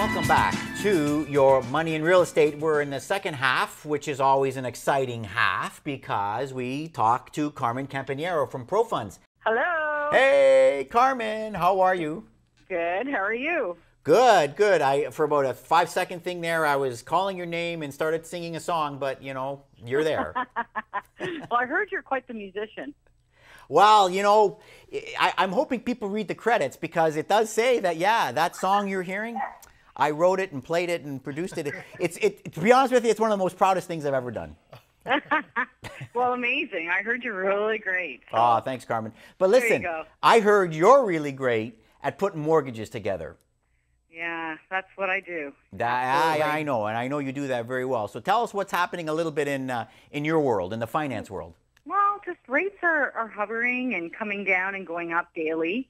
Welcome back to Your Money in Real Estate. We're in the second half, which is always an exciting half because we talk to Carmen Campanero from ProFunds. Hello. Hey, Carmen, how are you? Good. How are you? Good, good. For about a 5-second thing there, I was calling your name and started singing a song, but you know, you're there. Well, I heard you're quite the musician. Well, you know, I'm hoping people read the credits because it does say that, yeah, that song you're hearing, I wrote it and played it and produced it. To be honest with you, it's one of the most proudest things I've ever done. Well, amazing. I heard you're really great. So. Oh, thanks, Carmen. But listen, I heard you're really great at putting mortgages together. Yeah, that's what I do. I know, and I know you do that very well. So tell us what's happening a little bit in your world, in the finance world. Well, just rates are hovering and coming down and going up daily.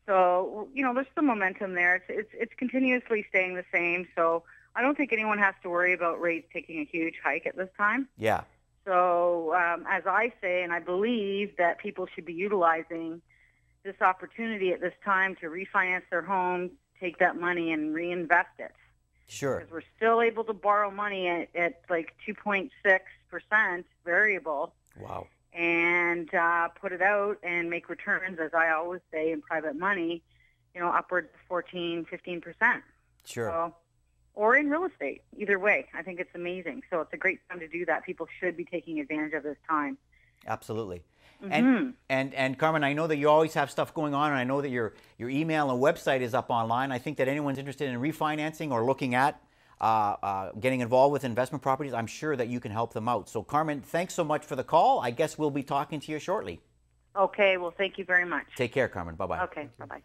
So, you know, there's some momentum there. It's continuously staying the same. So I don't think anyone has to worry about rates taking a huge hike at this time. Yeah. So as I say, and I believe that people should be utilizing this opportunity at this time to refinance their homes, take that money and reinvest it. Sure. Because we're still able to borrow money at like 2.6% variable. Wow. And put it out and make returns, as I always say, in private money, you know, upwards of 14, 15%. Sure. So, or in real estate, either way. I think it's amazing. So it's a great time to do that. People should be taking advantage of this time. Absolutely. Mm-hmm. And Carmen, I know that you always have stuff going on, and I know that your email and website is up online. I think that anyone's interested in refinancing or looking at getting involved with investment properties, I'm sure that you can help them out. So Carmen, thanks so much for the call. I guess we'll be talking to you shortly. Okay, well, thank you very much. Take care, Carmen. Bye-bye. Okay, bye-bye.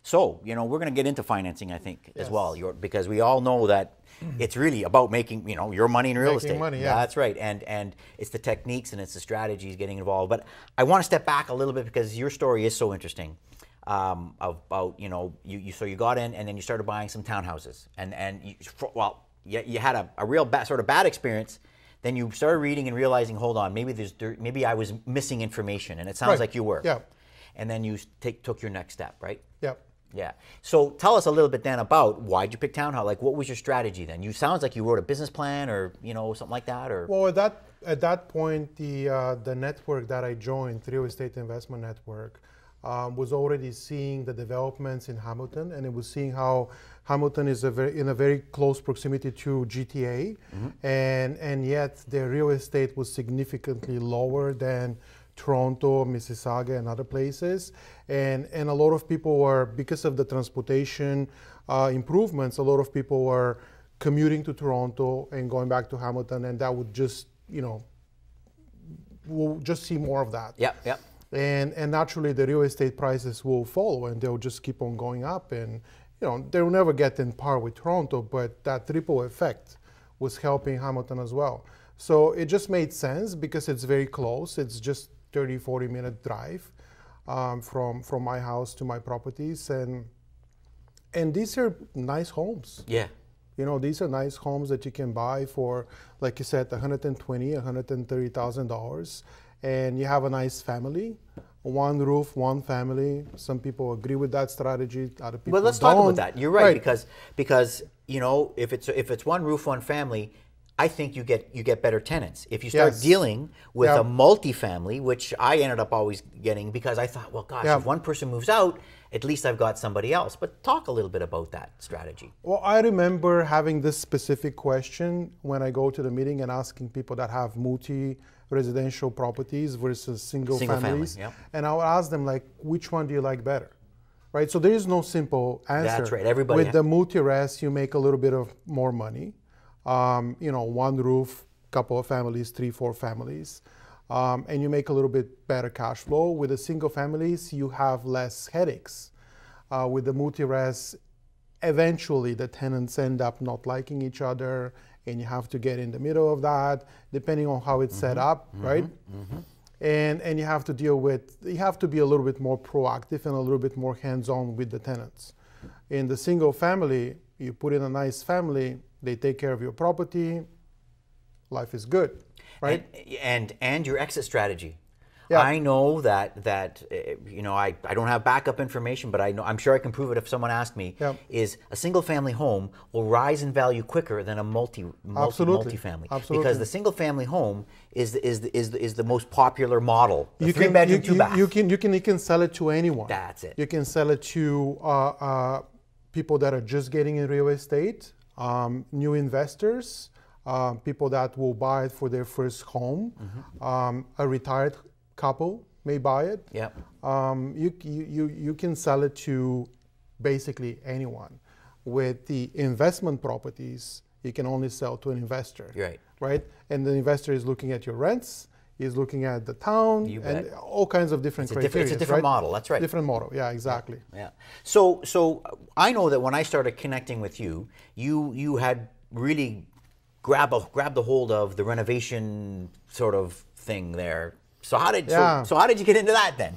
So, you know, we're going to get into financing, I think, as well, because we all know that it's really about making, you know, your money in real estate. Money, yeah. That's right. And it's the techniques and it's the strategies getting involved. But I want to step back a little bit because your story is so interesting. About, you know, so you got in and then you started buying some townhouses you had a real sort of bad experience. Then you started reading and realizing, hold on, maybe I was missing information, and it sounds like you were. Yeah. And then you took your next step, right? Yeah. Yeah. So tell us a little bit then about why'd you pick townhouse? Like, what was your strategy then? You sounds like you wrote a business plan or, you know, something like that, or. Well, at that point, the network that I joined, the Real Estate Investment Network, was already seeing the developments in Hamilton, and it was seeing how Hamilton is in a very close proximity to GTA, and yet their real estate was significantly lower than Toronto, Mississauga, and other places. And a lot of people were, because of the transportation improvements, a lot of people were commuting to Toronto and going back to Hamilton, and that would just, you know, we'll just see more of that. Yep, yep. And naturally, the real estate prices will follow, and they'll just keep on going up. And you know, they'll never get in par with Toronto, but that ripple effect was helping Hamilton as well. So it just made sense because it's very close. It's just 30, 40-minute drive from my house to my properties, and these are nice homes. Yeah. You know, these are nice homes that you can buy for, like you said, $120,000, $130,000. And you have a nice family, one roof, one family. Some people agree with that strategy. Other people Well, let's don't. talk about that. You're right, because you know, if it's one roof, one family, I think you get better tenants. If you start dealing with a multifamily, which I ended up always getting because I thought, well, gosh, if one person moves out, at least I've got somebody else. But talk a little bit about that strategy. Well, I remember having this specific question when I go to the meeting and asking people that have multi-residential properties versus single families. Family, and I would ask them, like, which one do you like better? Right? So there is no simple answer. That's right. Everybody with the multi-res, you make a little bit of more money. You know, one roof, couple of families, 3, 4 families. And you make a little bit better cash flow. With the single families, you have less headaches. With the multi-res, eventually the tenants end up not liking each other, and you have to get in the middle of that, depending on how it's set up, right? And you have to you have to be a little bit more proactive and a little bit more hands-on with the tenants. In the single family, you put in a nice family, they take care of your property, life is good, right? And your exit strategy. Yeah. I know that you know, I don't have backup information, but I'm sure I can prove it if someone asked me. Yeah. Is a single family home will rise in value quicker than a multi-family. Absolutely. Because the single family home is the most popular model. You Three bedroom, two bath. You can sell it to anyone. That's it. You can sell it to people that are just getting in real estate, new investors, people that will buy it for their first home, a retired couple may buy it. Yeah. You can sell it to basically anyone. With the investment properties, you can only sell to an investor. Right. Right? And the investor is looking at your rents, he's looking at the town, and all kinds of different criteria. It's a different model, that's right. Different model, yeah, exactly. Yeah. So I know that when I started connecting with you, you had really grabbed a hold of the renovation sort of thing there. So how did you get into that then?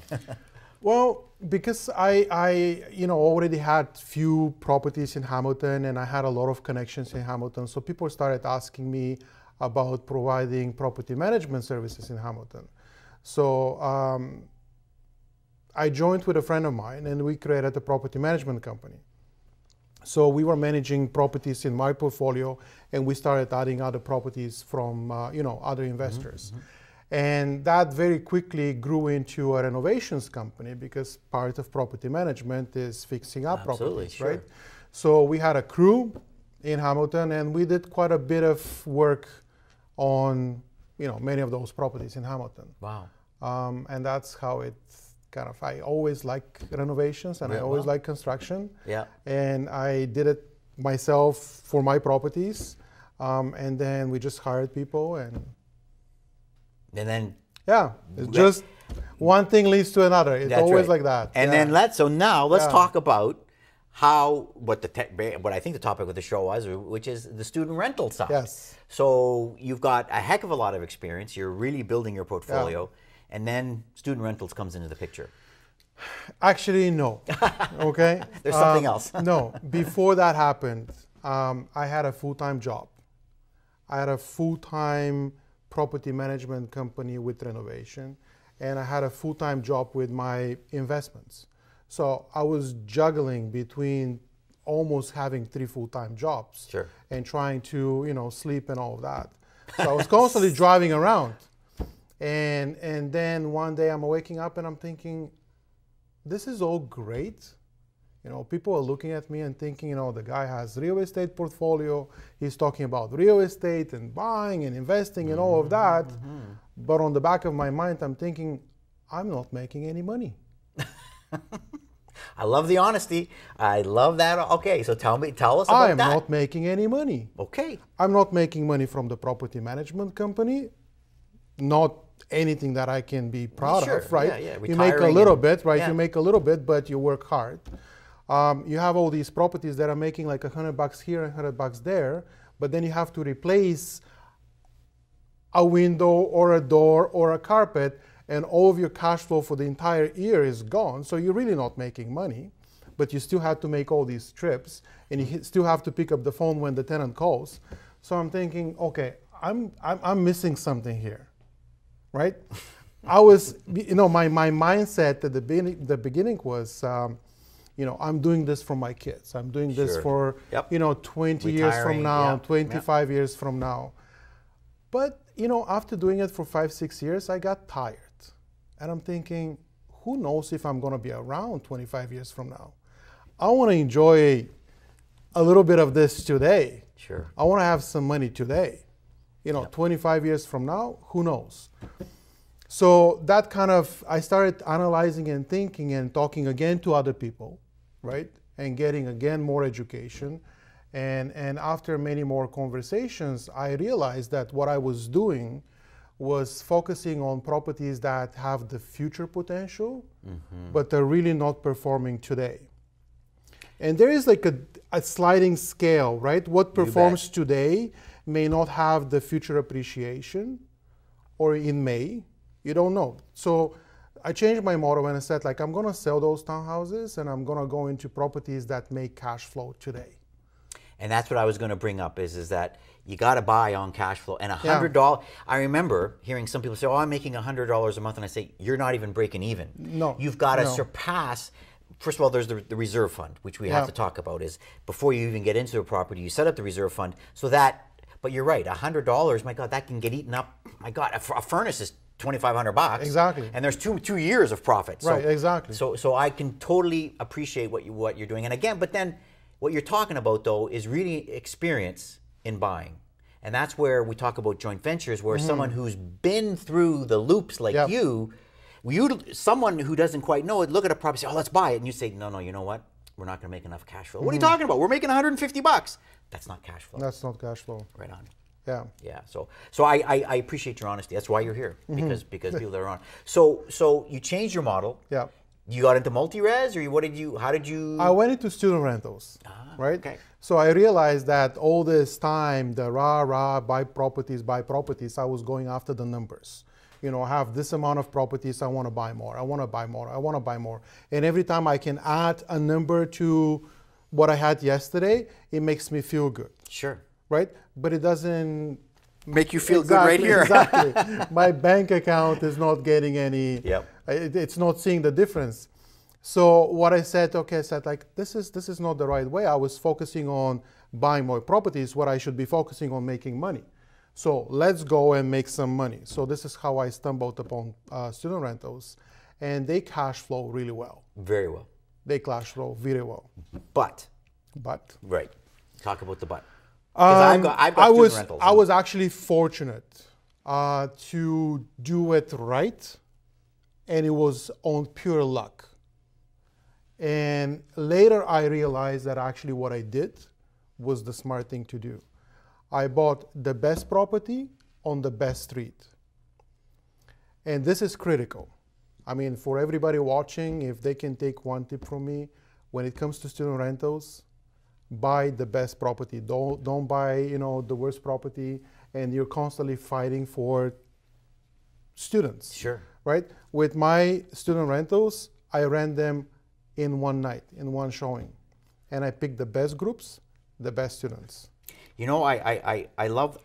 Well, because I already had few properties in Hamilton, and I had a lot of connections in Hamilton, so people started asking me about providing property management services in Hamilton. So I joined with a friend of mine, and we created a property management company. So we were managing properties in my portfolio, and we started adding other properties from other investors. And that very quickly grew into a renovations company, because part of property management is fixing up properties, sure. right? So we had a crew in Hamilton, and we did quite a bit of work on many of those properties in Hamilton. Wow. And that's how it kind of, I always like renovations, and I always like construction. Yeah. And I did it myself for my properties. And then we just hired people, and then it's just one thing leads to another. It's always like that. And then let's talk about what I think the topic of the show was, which is the student rental side. Yes. So you've got a heck of a lot of experience. You're really building your portfolio, and then student rentals comes into the picture. Actually, no. Okay. There's something else. No. Before that happened, I had a full-time job. I had a full-time property management company with renovation, and I had a full-time job with my investments. So I was juggling between almost having 3 full-time jobs. Sure. And trying to sleep and all of that. So I was constantly driving around, and then one day I'm waking up and I'm thinking, this is all great. People are looking at me and thinking, the guy has real estate portfolio. He's talking about real estate and buying and investing and all of that. But on the back of my mind, I'm thinking, I'm not making any money. I love the honesty. I love that. Okay, so tell us about that. I am not making any money. Okay. I'm not making money from the property management company. Not anything that I can be proud of, right? Yeah. You make a little bit, right? Yeah. You make a little bit, but you work hard. You have all these properties that are making like $100 here and $100 there, but then you have to replace a window or a door or a carpet, and all of your cash flow for the entire year is gone. So you're really not making money, but you still have to make all these trips, and you still have to pick up the phone when the tenant calls. So I'm thinking, okay, I'm missing something here, right? I was, my mindset at the beginning was, I'm doing this for my kids. I'm doing this for, 20 years from now, 25 years from now. But, after doing it for 5-6 years, I got tired. And I'm thinking, who knows if I'm going to be around 25 years from now? I want to enjoy a little bit of this today. Sure. I want to have some money today. 25 years from now, who knows? So that kind of, I started analyzing and thinking and talking again to other people, right? And getting again more education. And after many more conversations, I realized that what I was doing was focusing on properties that have the future potential, but are really not performing today. And there is like a sliding scale, right? What performs today may not have the future appreciation, or it may. You don't know. So I changed my motto and I said, I'm going to sell those townhouses, and I'm going to go into properties that make cash flow today. And that's what I was going to bring up is that you got to buy on cash flow. And $100, I remember hearing some people say, oh, I'm making $100 a month. And I say, you're not even breaking even. No. You've got to surpass. First of all, there's the reserve fund, which we have to talk about, is before you even get into a property, you set up the reserve fund so that, but you're right, $100, my God, that can get eaten up. My God, a furnace is $2,500. Exactly. And there's two years of profit. Right, exactly. So I can totally appreciate what you're doing. And again, but then what you're talking about though is really experience in buying. And that's where we talk about joint ventures, where someone who's been through the loops like someone who doesn't quite know it, look at a property, say, oh, let's buy it. And you say, no, you know what? We're not going to make enough cash flow. What are you talking about? We're making $150. That's not cash flow. That's not cash flow. Right on. Yeah. Yeah. So I appreciate your honesty. That's why you're here, because people that are on. So you changed your model. Yeah. You got into multi-res, or how did you? I went into student rentals, right? Okay. So I realized that all this time, the buy properties, I was going after the numbers. You know, I have this amount of properties, I want to buy more, I want to buy more, I want to buy more. And every time I can add a number to what I had yesterday, it makes me feel good. Sure. Right? But it doesn't make you feel good right here. Exactly. My bank account is not getting any, Yep. It's not seeing the difference. So what I said, like, this is not the right way. I was focusing on buying more properties, where I should be focusing on making money. So let's go and make some money. So this is how I stumbled upon student rentals, and they cash flow really well. Very well. They cash flow very well. But. Right. Talk about the but. I've got student rentals. I was actually fortunate to do it right, and it was on pure luck. And later I realized that actually what I did was the smart thing to do. I bought the best property on the best street. And this is critical. I mean, for everybody watching, if they can take one tip from me, when it comes to student rentals, buy the best property. Don't buy, the worst property, and you're constantly fighting for students. Sure. Right? With my student rentals, I ran them in one night, in one showing. And I picked the best groups, the best students. You know, I love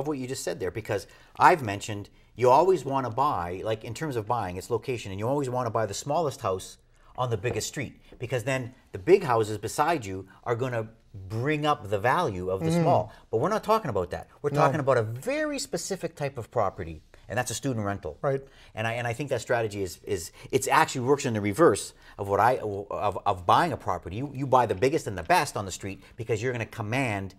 what you just said there, because I've mentioned you always want to buy, like in terms of buying, it's location, and you always want to buy the smallest house on the biggest street, because then the big houses beside you are going to bring up the value of the small. But we're not talking about that. We're talking about a very specific type of property, and that's a student rental. Right. And I think that strategy is it's actually works in the reverse of what of buying a property. You buy the biggest and the best on the street because you're going to command.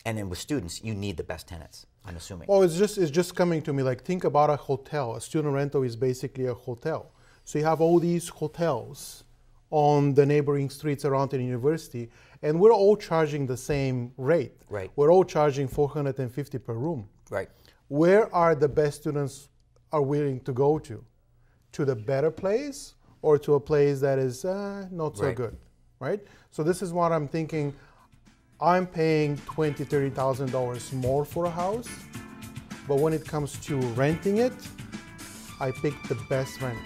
And then with students, you need the best tenants, I'm assuming. Oh, it's just coming to me. Like, think about a hotel. A student rental is basically a hotel. So you have all these hotels on the neighboring streets around the university, and we're all charging the same rate. Right. We're all charging $450 per room. Right. Where are the best students are willing to go to? To the better place, or to a place that is not so good, right? So this is what I'm thinking. I'm paying $20,000, $30,000 more for a house, but when it comes to renting it, I pick the best renters.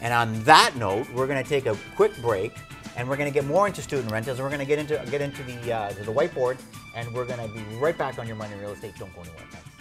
And on that note, we're going to take a quick break, and we're going to get more into student rentals, and we're going to get into the whiteboard, and we're going to be right back on Your Money in Real Estate. Don't go anywhere. Thanks.